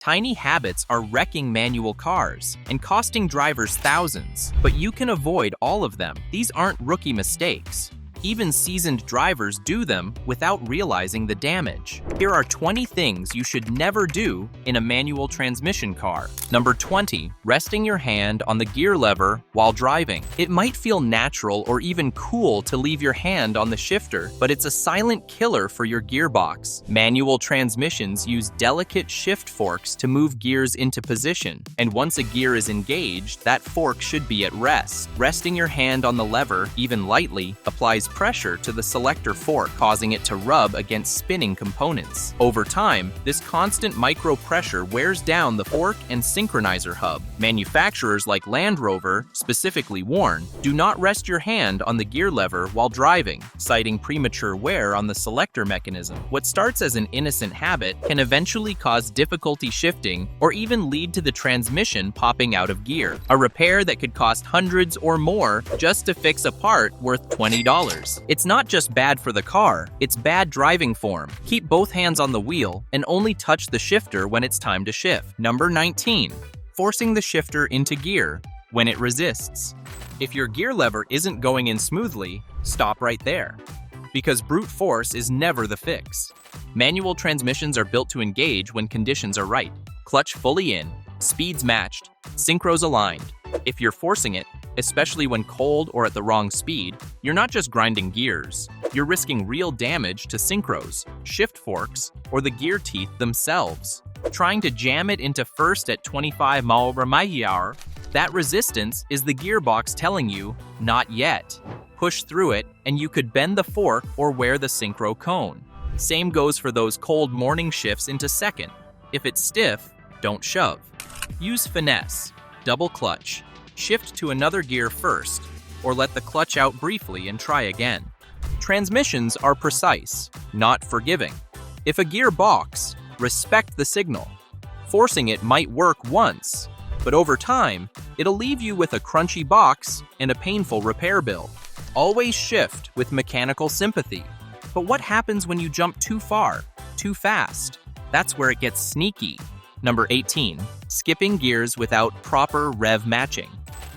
Tiny habits are wrecking manual cars and costing drivers thousands, but you can avoid all of them. These aren't rookie mistakes. Even seasoned drivers do them without realizing the damage. Here are 20 things you should never do in a manual transmission car. Number 20, resting your hand on the gear lever while driving. It might feel natural or even cool to leave your hand on the shifter, but it's a silent killer for your gearbox. Manual transmissions use delicate shift forks to move gears into position, and once a gear is engaged, that fork should be at rest. Resting your hand on the lever, even lightly, applies pressure to the selector fork, causing it to rub against spinning components. Over time, this constant micro pressure wears down the fork and synchronizer hub. Manufacturers like Land Rover, specifically warn, do not rest your hand on the gear lever while driving, citing premature wear on the selector mechanism. What starts as an innocent habit can eventually cause difficulty shifting or even lead to the transmission popping out of gear. A repair that could cost hundreds or more just to fix a part worth $20. It's not just bad for the car, it's bad driving form. Keep both hands on the wheel and only touch the shifter when it's time to shift. Number 19, forcing the shifter into gear when it resists. If your gear lever isn't going in smoothly, stop right there, because brute force is never the fix. Manual transmissions are built to engage when conditions are right. Clutch fully in, speeds matched, synchros aligned. If you're forcing it, especially when cold or at the wrong speed, you're not just grinding gears, you're risking real damage to synchros, shift forks, or the gear teeth themselves. Trying to jam it into first at 25 mph, that resistance is the gearbox telling you, not yet. Push through it, and you could bend the fork or wear the synchro cone. Same goes for those cold morning shifts into second. If it's stiff, don't shove. Use finesse, double clutch, shift to another gear first, or let the clutch out briefly and try again. Transmissions are precise, not forgiving. If a gear balks, respect the signal. Forcing it might work once, but over time, it'll leave you with a crunchy box and a painful repair bill. Always shift with mechanical sympathy. But what happens when you jump too far, too fast? That's where it gets sneaky. Number 18, skipping gears without proper rev matching.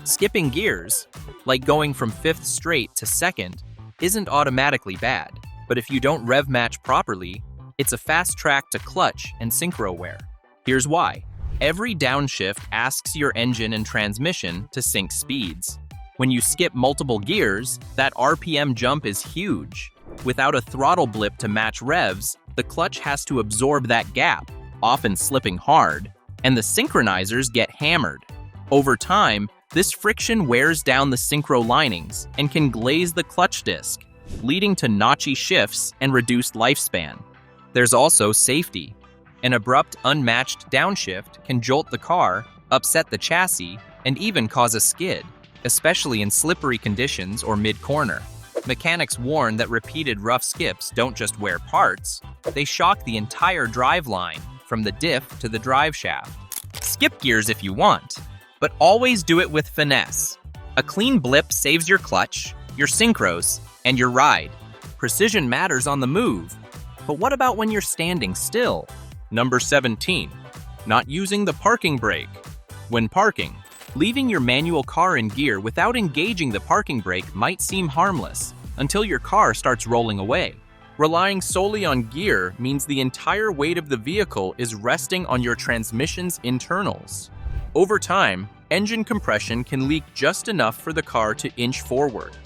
Skipping gears, like going from 5th straight to 2nd, isn't automatically bad, but if you don't rev match properly, it's a fast track to clutch and synchro wear. Here's why. Every downshift asks your engine and transmission to sync speeds. When you skip multiple gears, that RPM jump is huge. Without a throttle blip to match revs, the clutch has to absorb that gap, often slipping hard, and the synchronizers get hammered. Over time, this friction wears down the synchro linings and can glaze the clutch disc, leading to notchy shifts and reduced lifespan. There's also safety. An abrupt, unmatched downshift can jolt the car, upset the chassis, and even cause a skid, especially in slippery conditions or mid-corner. Mechanics warn that repeated rough skips don't just wear parts, they shock the entire driveline, from the diff to the drive shaft. Skip gears if you want, but always do it with finesse. A clean blip saves your clutch, your synchros, and your ride. Precision matters on the move. But what about when you're standing still? Number 17, not using the parking brake. When parking, leaving your manual car in gear without engaging the parking brake might seem harmless until your car starts rolling away. Relying solely on gear means the entire weight of the vehicle is resting on your transmission's internals. Over time, engine compression can leak just enough for the car to inch forward.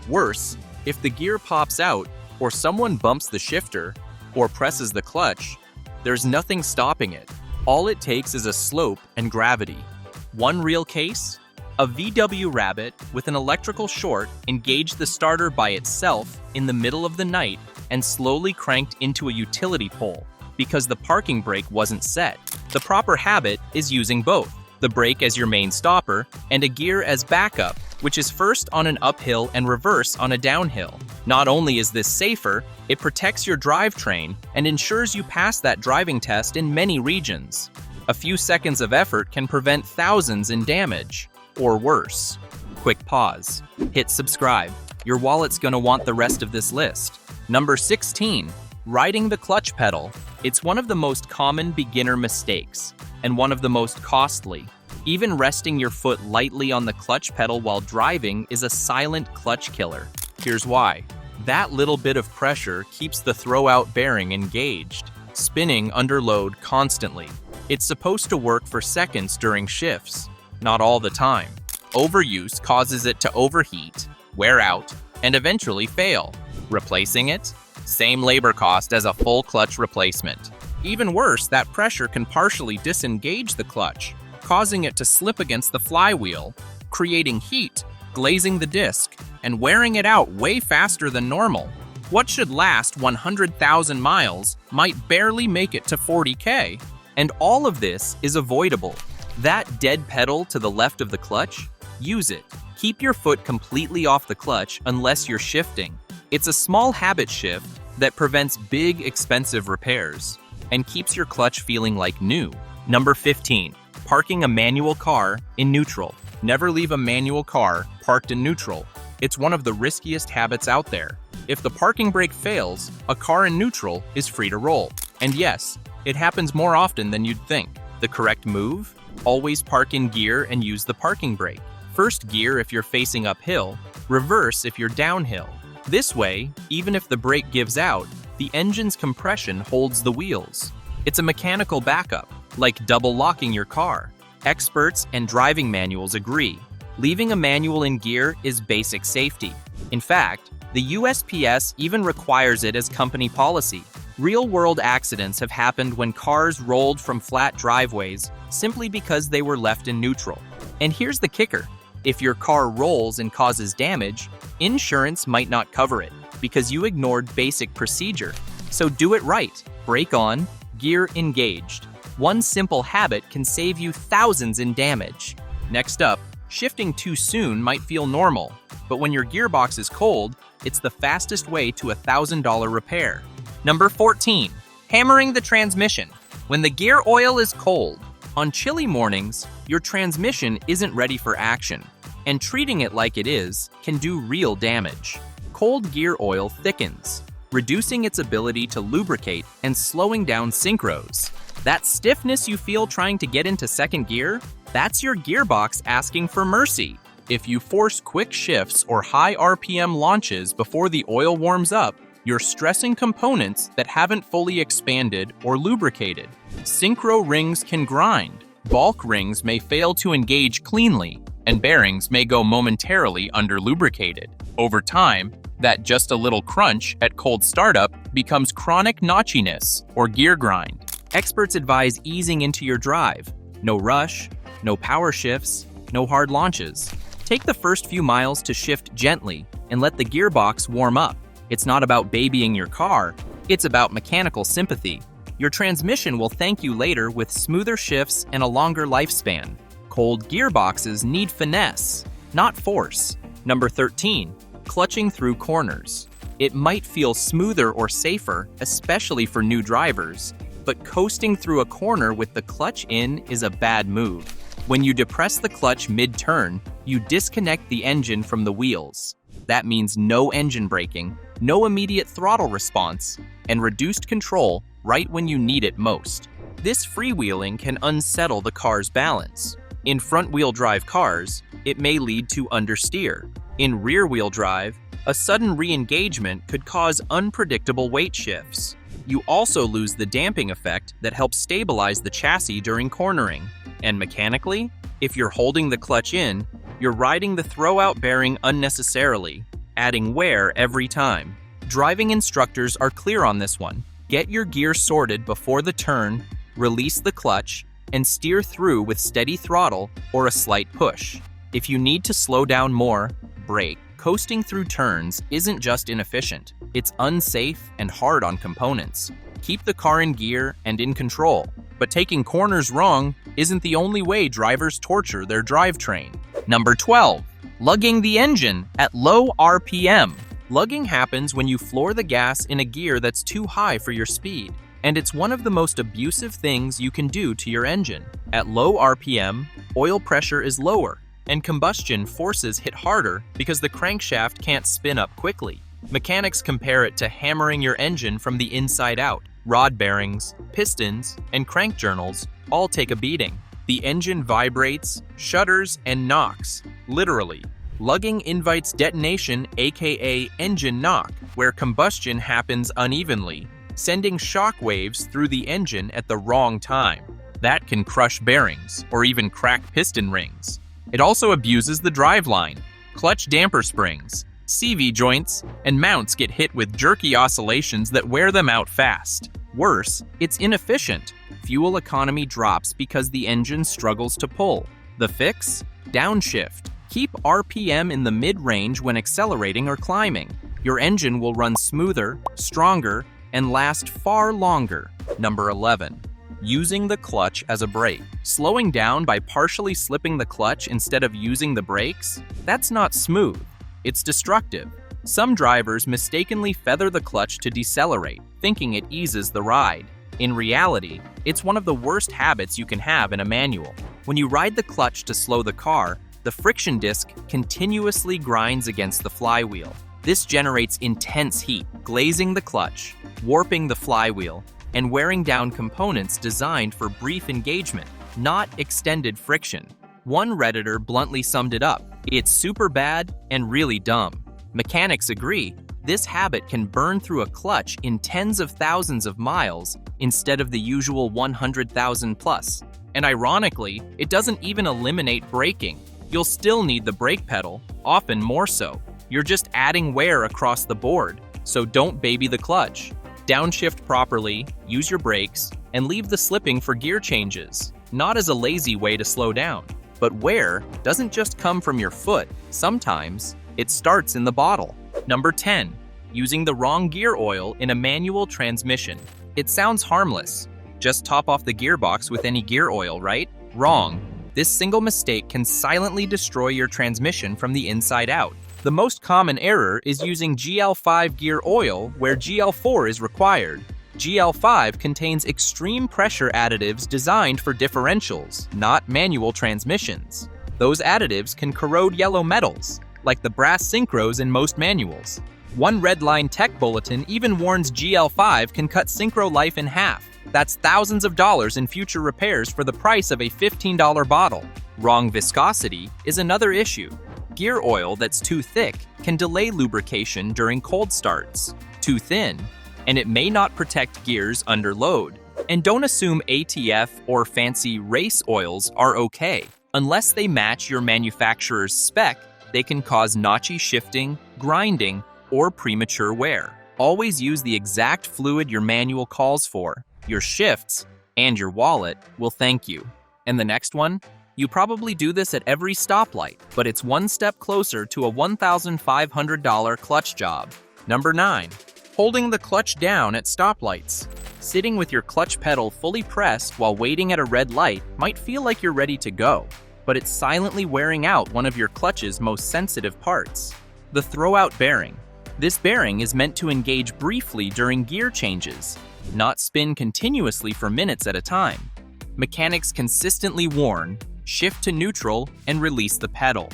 Worse, if the gear pops out, or someone bumps the shifter, or presses the clutch, there's nothing stopping it. All it takes is a slope and gravity. One real case? A VW Rabbit with an electrical short engaged the starter by itself in the middle of the night and slowly cranked into a utility pole because the parking brake wasn't set. The proper habit is using both, the brake as your main stopper and a gear as backup, which is first on an uphill and reverse on a downhill. Not only is this safer, it protects your drivetrain and ensures you pass that driving test in many regions. A few seconds of effort can prevent thousands in damage, or worse. Quick pause. Hit subscribe. Your wallet's gonna want the rest of this list. Number 16, Riding the clutch pedal. It's one of the most common beginner mistakes, and one of the most costly. Even resting your foot lightly on the clutch pedal while driving is a silent clutch killer. Here's why. That little bit of pressure keeps the throwout bearing engaged, spinning under load constantly. It's supposed to work for seconds during shifts, not all the time. Overuse causes it to overheat, wear out, and eventually fail. Replacing it? Same labor cost as a full clutch replacement. Even worse, that pressure can partially disengage the clutch, causing it to slip against the flywheel, creating heat, glazing the disc, and wearing it out way faster than normal. What should last 100,000 miles might barely make it to 40K. And all of this is avoidable. That dead pedal to the left of the clutch? Use it. Keep your foot completely off the clutch unless you're shifting. It's a small habit shift that prevents big, expensive repairs and keeps your clutch feeling like new. Number 15. Parking a manual car in neutral. Never leave a manual car parked in neutral. It's one of the riskiest habits out there. If the parking brake fails, a car in neutral is free to roll. And yes, it happens more often than you'd think. The correct move? Always park in gear and use the parking brake. First gear if you're facing uphill, reverse if you're downhill. This way, even if the brake gives out, the engine's compression holds the wheels. It's a mechanical backup, like double locking your car. Experts and driving manuals agree. Leaving a manual in gear is basic safety. In fact, the USPS even requires it as company policy. Real-world accidents have happened when cars rolled from flat driveways simply because they were left in neutral. And here's the kicker. If your car rolls and causes damage, insurance might not cover it because you ignored basic procedure. So do it right. Brake on, gear engaged. One simple habit can save you thousands in damage. Next up, shifting too soon might feel normal, but when your gearbox is cold, it's the fastest way to a $1,000 repair. Number 14. Hammering the transmission. When the gear oil is cold, on chilly mornings, your transmission isn't ready for action, and treating it like it is can do real damage. Cold gear oil thickens, reducing its ability to lubricate and slowing down synchros. That stiffness you feel trying to get into second gear? That's your gearbox asking for mercy. If you force quick shifts or high RPM launches before the oil warms up, you're stressing components that haven't fully expanded or lubricated. Synchro rings can grind. Bulk rings may fail to engage cleanly, and bearings may go momentarily under-lubricated. Over time, that just a little crunch at cold startup becomes chronic notchiness or gear grind. Experts advise easing into your drive. No rush, no power shifts, no hard launches. Take the first few miles to shift gently and let the gearbox warm up. It's not about babying your car, it's about mechanical sympathy. Your transmission will thank you later with smoother shifts and a longer lifespan. Cold gearboxes need finesse, not force. Number 13. Clutching through corners. It might feel smoother or safer, especially for new drivers, but coasting through a corner with the clutch in is a bad move. When you depress the clutch mid-turn, you disconnect the engine from the wheels. That means no engine braking, no immediate throttle response, and reduced control right when you need it most. This freewheeling can unsettle the car's balance. In front-wheel drive cars, it may lead to understeer. In rear-wheel drive, a sudden re-engagement could cause unpredictable weight shifts. You also lose the damping effect that helps stabilize the chassis during cornering. And mechanically, if you're holding the clutch in, you're riding the throwout bearing unnecessarily, adding wear every time. Driving instructors are clear on this one. Get your gear sorted before the turn, release the clutch, and steer through with steady throttle or a slight push. If you need to slow down more, brake. Coasting through turns isn't just inefficient, it's unsafe and hard on components. Keep the car in gear and in control, but taking corners wrong isn't the only way drivers torture their drivetrain. Number 12. Lugging the engine at low RPM. Lugging happens when you floor the gas in a gear that's too high for your speed, and it's one of the most abusive things you can do to your engine. At low RPM, oil pressure is lower, and combustion forces hit harder because the crankshaft can't spin up quickly. Mechanics compare it to hammering your engine from the inside out. Rod bearings, pistons, and crank journals all take a beating. The engine vibrates, shudders, and knocks, literally. Lugging invites detonation, aka engine knock, where combustion happens unevenly, sending shock waves through the engine at the wrong time. That can crush bearings or even crack piston rings. It also abuses the driveline. Clutch damper springs, CV joints, and mounts get hit with jerky oscillations that wear them out fast. Worse, it's inefficient. Fuel economy drops because the engine struggles to pull. The fix? Downshift. Keep RPM in the mid-range when accelerating or climbing. Your engine will run smoother, stronger, and last far longer. Number 11. Using the clutch as a brake. Slowing down by partially slipping the clutch instead of using the brakes? That's not smooth. It's destructive. Some drivers mistakenly feather the clutch to decelerate, thinking it eases the ride. In reality, it's one of the worst habits you can have in a manual. When you ride the clutch to slow the car, the friction disc continuously grinds against the flywheel. This generates intense heat, glazing the clutch, warping the flywheel, and wearing down components designed for brief engagement, not extended friction. One Redditor bluntly summed it up: "It's super bad and really dumb." Mechanics agree. This habit can burn through a clutch in tens of thousands of miles instead of the usual 100,000 plus. And ironically, it doesn't even eliminate braking. You'll still need the brake pedal, often more so. You're just adding wear across the board, so don't baby the clutch. Downshift properly, use your brakes, and leave the slipping for gear changes, not as a lazy way to slow down. But wear doesn't just come from your foot. Sometimes it starts in the bottle. Number 10. Using the wrong gear oil in a manual transmission. It sounds harmless. Just top off the gearbox with any gear oil, right? Wrong. This single mistake can silently destroy your transmission from the inside out. The most common error is using GL5 gear oil where GL4 is required. GL5 contains extreme pressure additives designed for differentials, not manual transmissions. Those additives can corrode yellow metals, like the brass synchros in most manuals. One Redline Tech Bulletin even warns GL5 can cut synchro life in half. That's thousands of dollars in future repairs for the price of a $15 bottle. Wrong viscosity is another issue. Gear oil that's too thick can delay lubrication during cold starts. Too thin, and it may not protect gears under load. And don't assume ATF or fancy race oils are okay. Unless they match your manufacturer's spec, they can cause notchy shifting, grinding, or premature wear. Always use the exact fluid your manual calls for. Your shifts and your wallet will thank you. And the next one? You probably do this at every stoplight, but it's one step closer to a $1,500 clutch job. Number 9. Holding the clutch down at stoplights. Sitting with your clutch pedal fully pressed while waiting at a red light might feel like you're ready to go, but it's silently wearing out one of your clutch's most sensitive parts. The throwout bearing. This bearing is meant to engage briefly during gear changes, not spin continuously for minutes at a time. Mechanics consistently warn, shift to neutral and release the pedal.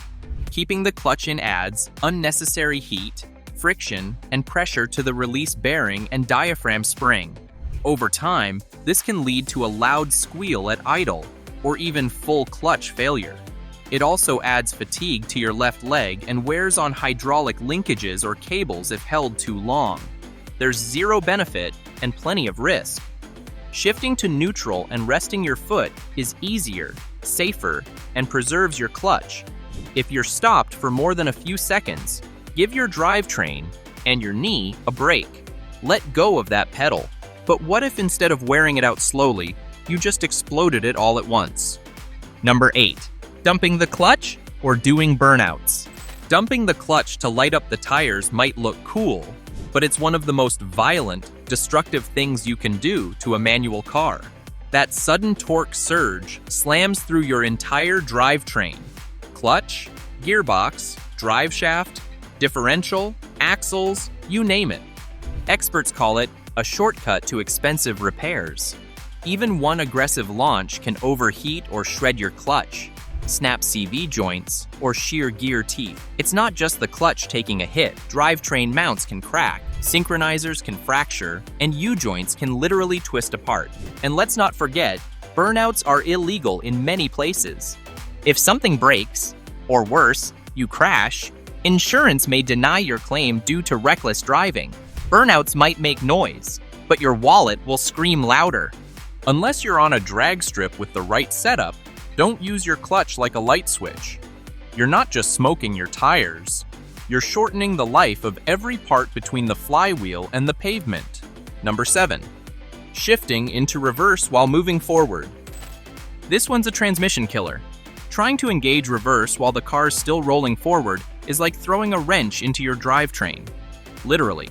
Keeping the clutch in adds unnecessary heat, friction, and pressure to the release bearing and diaphragm spring. Over time, this can lead to a loud squeal at idle, or even full clutch failure. It also adds fatigue to your left leg and wears on hydraulic linkages or cables if held too long. There's zero benefit and plenty of risk. Shifting to neutral and resting your foot is easier, safer, and preserves your clutch. If you're stopped for more than a few seconds, give your drivetrain and your knee a break. Let go of that pedal. But what if instead of wearing it out slowly, you just exploded it all at once? Number 8. Dumping the clutch or doing burnouts. Dumping the clutch to light up the tires might look cool, but it's one of the most violent, destructive things you can do to a manual car. That sudden torque surge slams through your entire drivetrain. Clutch, gearbox, drive shaft, differential, axles, you name it. Experts call it a shortcut to expensive repairs. Even one aggressive launch can overheat or shred your clutch. snap CV joints, or shear gear teeth. It's not just the clutch taking a hit. Drivetrain mounts can crack, synchronizers can fracture, and U-joints can literally twist apart. And let's not forget, burnouts are illegal in many places. If something breaks, or worse, you crash, insurance may deny your claim due to reckless driving. Burnouts might make noise, but your wallet will scream louder. Unless you're on a drag strip with the right setup, don't use your clutch like a light switch. You're not just smoking your tires, you're shortening the life of every part between the flywheel and the pavement. Number 7. Shifting into reverse while moving forward. This one's a transmission killer. Trying to engage reverse while the car's still rolling forward is like throwing a wrench into your drivetrain. Literally.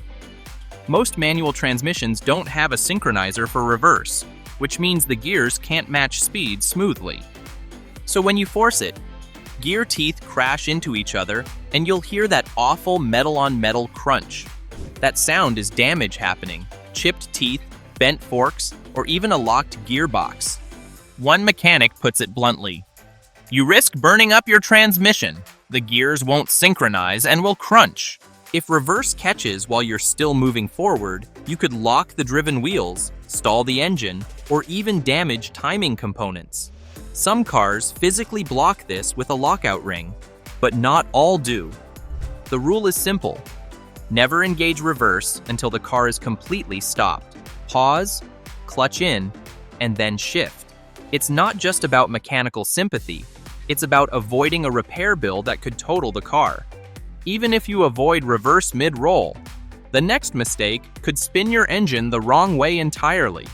Most manual transmissions don't have a synchronizer for reverse, which means the gears can't match speed smoothly. So when you force it, gear teeth crash into each other and you'll hear that awful metal-on-metal crunch. That sound is damage happening, chipped teeth, bent forks, or even a locked gearbox. One mechanic puts it bluntly: you risk burning up your transmission. The gears won't synchronize and will crunch. If reverse catches while you're still moving forward, you could lock the driven wheels, stall the engine, or even damage timing components. Some cars physically block this with a lockout ring, but not all do. The rule is simple. Never engage reverse until the car is completely stopped. Pause, clutch in, and then shift. It's not just about mechanical sympathy. It's about avoiding a repair bill that could total the car. Even if you avoid reverse mid-roll, the next mistake could spin your engine the wrong way entirely.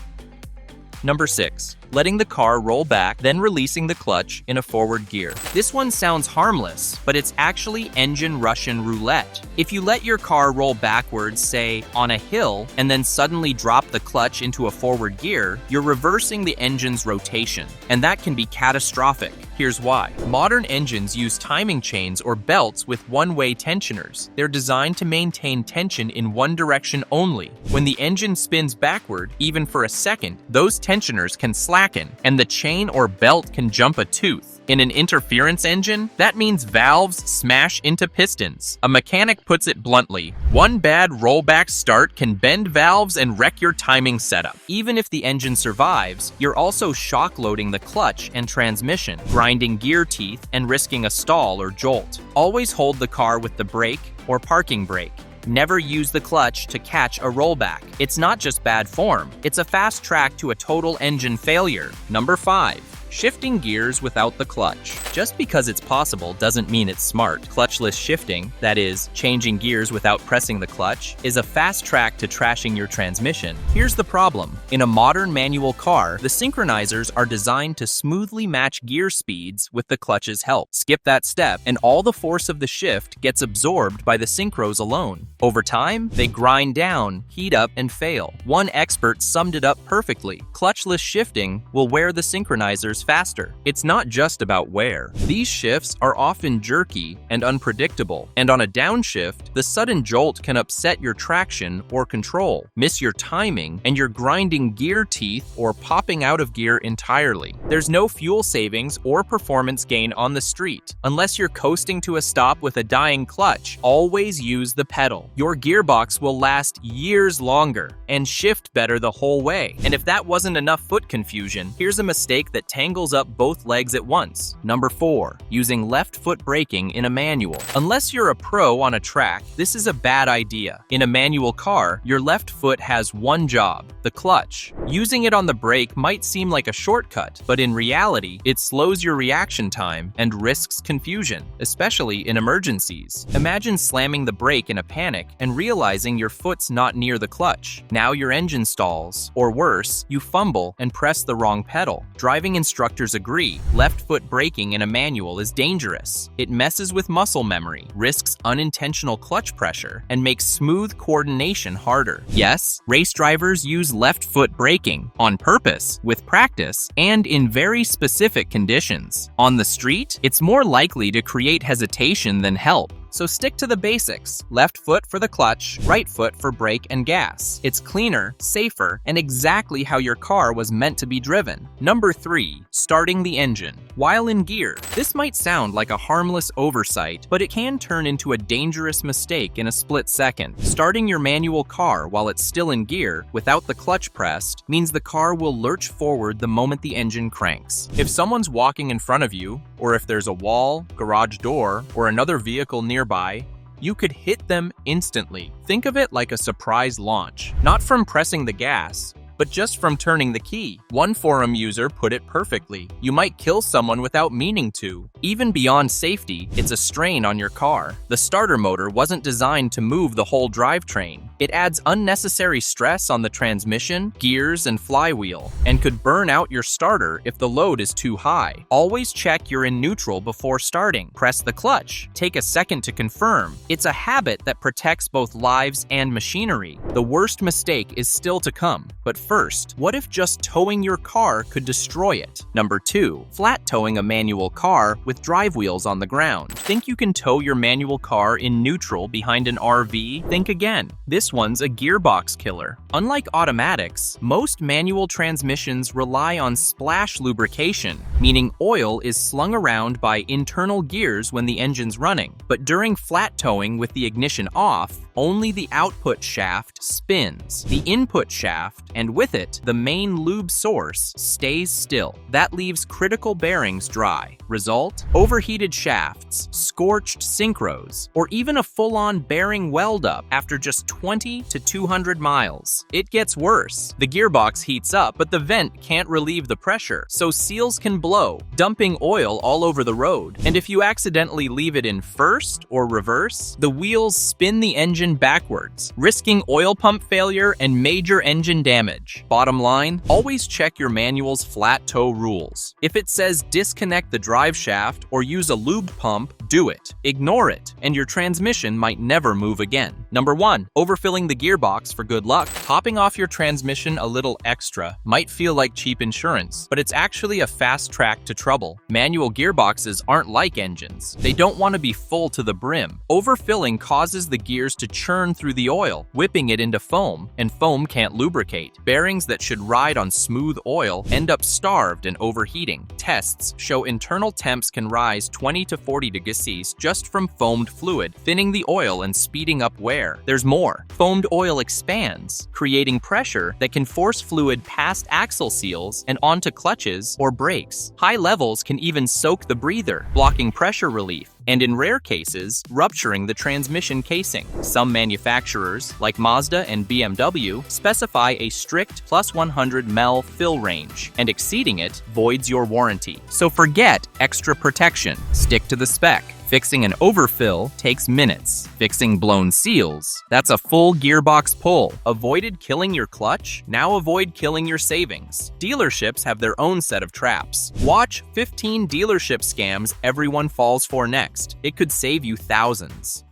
Number 6. Letting the car roll back, then releasing the clutch in a forward gear. This one sounds harmless, but it's actually engine Russian roulette. If you let your car roll backwards, say, on a hill, and then suddenly drop the clutch into a forward gear, you're reversing the engine's rotation, and that can be catastrophic. Here's why. Modern engines use timing chains or belts with one-way tensioners. They're designed to maintain tension in one direction only. When the engine spins backward, even for a second, those tensioners can slacken, and the chain or belt can jump a tooth. In an interference engine, that means valves smash into pistons. A mechanic puts it bluntly: one bad rollback start can bend valves and wreck your timing setup. Even if the engine survives, you're also shock loading the clutch and transmission, grinding gear teeth, and risking a stall or jolt. Always hold the car with the brake or parking brake. Never use the clutch to catch a rollback. It's not just bad form, it's a fast track to a total engine failure. Number 5. Shifting gears without the clutch. Just because it's possible doesn't mean it's smart. Clutchless shifting, that is, changing gears without pressing the clutch, is a fast track to trashing your transmission. Here's the problem. In a modern manual car, the synchronizers are designed to smoothly match gear speeds with the clutch's help. Skip that step, and all the force of the shift gets absorbed by the synchros alone. Over time, they grind down, heat up, and fail. One expert summed it up perfectly. Clutchless shifting will wear the synchronizers faster. It's not just about wear. These shifts are often jerky and unpredictable, and on a downshift, the sudden jolt can upset your traction or control, miss your timing, and you're grinding gear teeth or popping out of gear entirely. There's no fuel savings or performance gain on the street. Unless you're coasting to a stop with a dying clutch, always use the pedal. Your gearbox will last years longer and shift better the whole way. And if that wasn't enough foot confusion, here's a mistake that tangles up both legs at once. Number 4. Using left foot braking in a manual. Unless you're a pro on a track, this is a bad idea. In a manual car, your left foot has one job: the clutch. Using it on the brake might seem like a shortcut, but in reality, it slows your reaction time and risks confusion, especially in emergencies. Imagine slamming the brake in a panic and realizing your foot's not near the clutch. Now your engine stalls, or worse, you fumble and press the wrong pedal. Driving instructors agree, left foot braking in a manual is dangerous. It messes with muscle memory, risks unintentional clutch pressure, and makes smooth coordination harder. Yes, race drivers use left foot braking on purpose, with practice, and in very specific conditions. On the street, it's more likely to create hesitation than help. So stick to the basics. Left foot for the clutch, right foot for brake and gas. It's cleaner, safer, and exactly how your car was meant to be driven. Number 3. Starting the engine while in gear. This might sound like a harmless oversight, but it can turn into a dangerous mistake in a split second. Starting your manual car while it's still in gear, without the clutch pressed, means the car will lurch forward the moment the engine cranks. If someone's walking in front of you, or if there's a wall, garage door, or another vehicle nearby, you could hit them instantly. Think of it like a surprise launch, not from pressing the gas, but just from turning the key. One forum user put it perfectly. You might kill someone without meaning to. Even beyond safety, it's a strain on your car. The starter motor wasn't designed to move the whole drivetrain. It adds unnecessary stress on the transmission, gears, and flywheel, and could burn out your starter if the load is too high. Always check you're in neutral before starting. Press the clutch. Take a second to confirm. It's a habit that protects both lives and machinery. The worst mistake is still to come, but first, what if just towing your car could destroy it? Number 2. Flat towing a manual car with drive wheels on the ground. Think you can tow your manual car in neutral behind an RV? Think again. This one's a gearbox killer. Unlike automatics, most manual transmissions rely on splash lubrication, meaning oil is slung around by internal gears when the engine's running. But during flat towing with the ignition off, only the output shaft spins. The input shaft, and with it, the main lube source, stays still. That leaves critical bearings dry. Result? Overheated shafts, scorched synchros, or even a full-on bearing weld-up after just 20 to 200 miles. It gets worse. The gearbox heats up, but the vent can't relieve the pressure, so seals can blow, dumping oil all over the road. And if you accidentally leave it in first or reverse, the wheels spin the engine backwards, risking oil pump failure and major engine damage. Bottom line, always check your manual's flat tow rules. If it says disconnect the drive shaft or use a lube pump, do it. Ignore it, and your transmission might never move again. Number 1. Overfilling the gearbox for good luck. Topping off your transmission a little extra might feel like cheap insurance, but it's actually a fast track to trouble. Manual gearboxes aren't like engines. They don't want to be full to the brim. Overfilling causes the gears to churn through the oil, whipping it into foam, and foam can't lubricate. Bearings that should ride on smooth oil end up starved and overheating. Tests show internal temps can rise 20 to 40 degrees just from foamed fluid, thinning the oil and speeding up wear. There's more. Foamed oil expands, creating pressure that can force fluid past axle seals and onto clutches or brakes. High levels can even soak the breather, blocking pressure relief, and in rare cases, rupturing the transmission casing. Some manufacturers, like Mazda and BMW, specify a strict plus 100 ml fill range, and exceeding it voids your warranty. So forget extra protection. Stick to the spec. Fixing an overfill takes minutes. Fixing blown seals, that's a full gearbox pull. Avoided killing your clutch? Now avoid killing your savings. Dealerships have their own set of traps. Watch 15 dealership scams everyone falls for next. It could save you thousands.